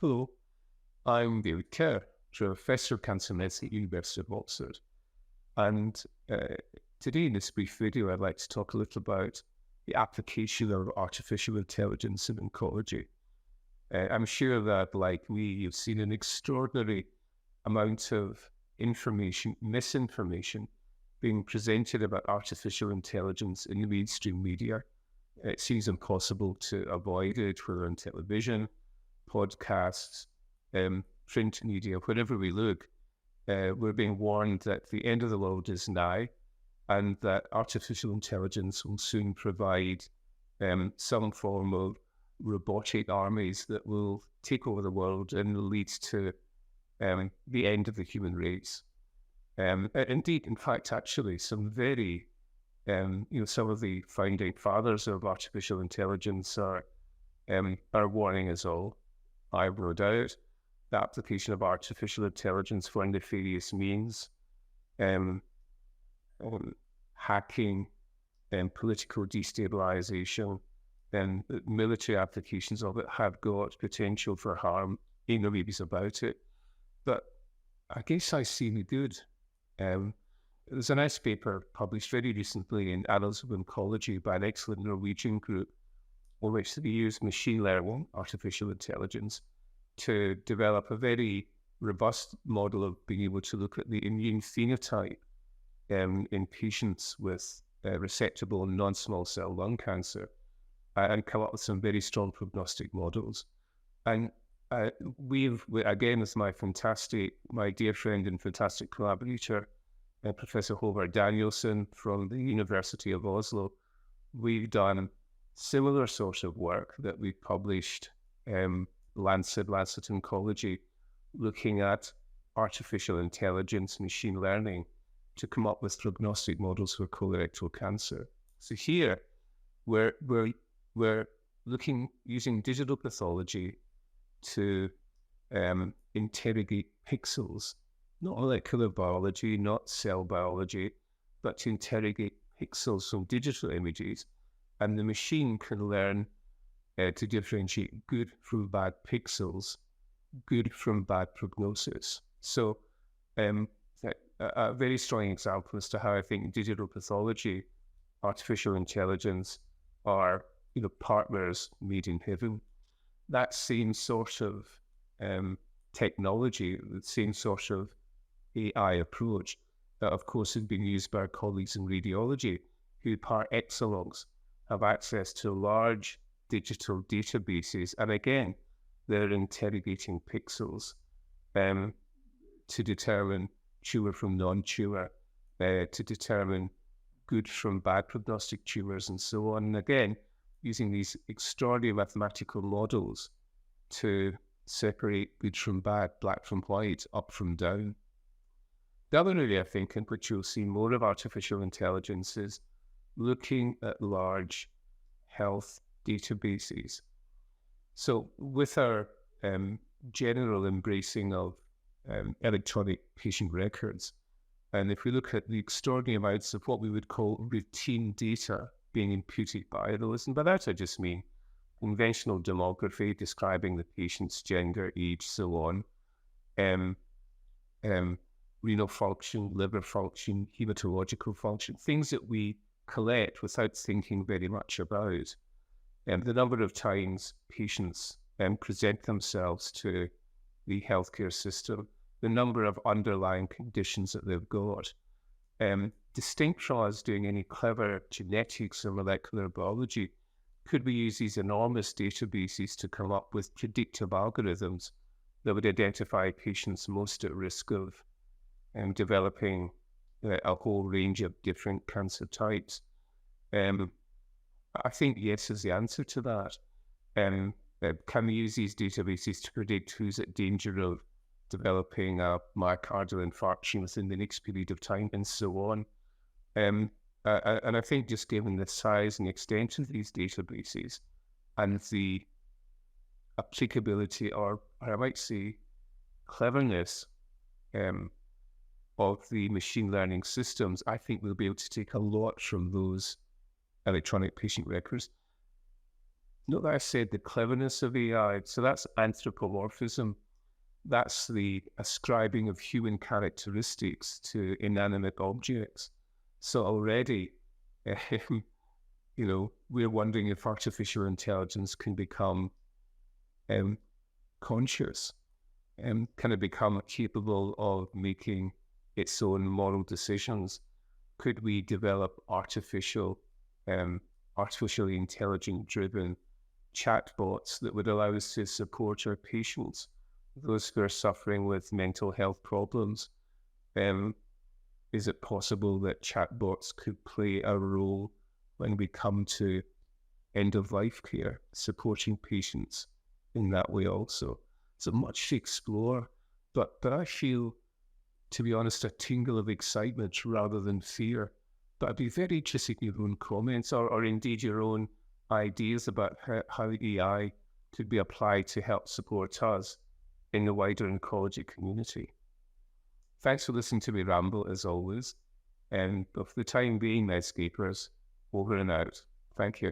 Hello, I'm David Kerr, Professor of Cancer Medicine at the University of Oxford. And today in this brief video, I'd like to talk a little about the application of artificial intelligence in oncology. I'm sure that, like me, you've seen an extraordinary amount of information, misinformation, being presented about artificial intelligence in the mainstream media. It seems impossible to avoid it, whether on television, podcasts, print media, wherever we look. We're being warned that the end of the world is nigh, and that artificial intelligence will soon provide some form of robotic armies that will take over the world and lead to the end of the human race. Indeed, in fact, actually, some very, some of the founding fathers of artificial intelligence are warning us all. I have no doubt the application of artificial intelligence for nefarious means, hacking, political destabilization, and military applications of it have got potential for harm. Ain't no maybes about it. But I guess I see the good. There's a nice paper published very recently in Annals of Oncology by an excellent Norwegian group, in which they use machine learning, artificial intelligence, to develop a very robust model of being able to look at the immune phenotype in patients with resectable non-small cell lung cancer and come up with some very strong prognostic models. And again, with my dear friend and fantastic collaborator, Professor Håvard Danielsen from the University of Oslo, we've done similar sort of work that we published Lancet Oncology, looking at artificial intelligence, machine learning, to come up with prognostic models for colorectal cancer. So here, we're looking using digital pathology to interrogate pixels, not molecular biology, not cell biology, but to interrogate pixels from digital images. And the machine can learn to differentiate good from bad pixels, good from bad prognosis. So a very strong example as to how I think digital pathology, artificial intelligence are partners made in heaven. That same sort of technology, the same sort of AI approach that of course has been used by our colleagues in radiology, who par excellence have access to large digital databases. And again, they're interrogating pixels to determine tumor from non-tumor, to determine good from bad prognostic tumors and so on. And again, using these extraordinary mathematical models to separate good from bad, black from white, up from down. The other area, I think, in which you'll see more of artificial intelligence is looking at large health databases. So with our general embracing of electronic patient records, and if we look at the extraordinary amounts of what we would call routine data being imputed by those, and by that I just mean conventional demography describing the patient's gender, age, so on, renal function, liver function, hematological function, things that we collect without thinking very much about. The number of times patients present themselves to the healthcare system, the number of underlying conditions that they've got. Distinct from us doing any clever genetics or molecular biology, could we use these enormous databases to come up with predictive algorithms that would identify patients most at risk of developing a whole range of different cancer types? I think yes is the answer to that. Can we use these databases to predict who's at danger of developing a myocardial infarction within the next period of time, and so on? And I think just given the size and extent of these databases and the applicability, or I might say cleverness of the machine learning systems, I think we'll be able to take a lot from those electronic patient records. Not that I said the cleverness of AI. So that's anthropomorphism. That's the ascribing of human characteristics to inanimate objects. So already, we're wondering if artificial intelligence can become conscious and can it become capable of making its own moral decisions? Could we develop artificially intelligent-driven chatbots that would allow us to support our patients, those who are suffering with mental health problems? Is it possible that chatbots could play a role when we come to end-of-life care, supporting patients in that way also? So much to explore, but I feel, to be honest, a tingle of excitement rather than fear. But I'd be very interested in your own comments or indeed your own ideas about how AI could be applied to help support us in the wider oncology community. Thanks for listening to me ramble, as always. And for the time being, Medscapers, over and out. Thank you.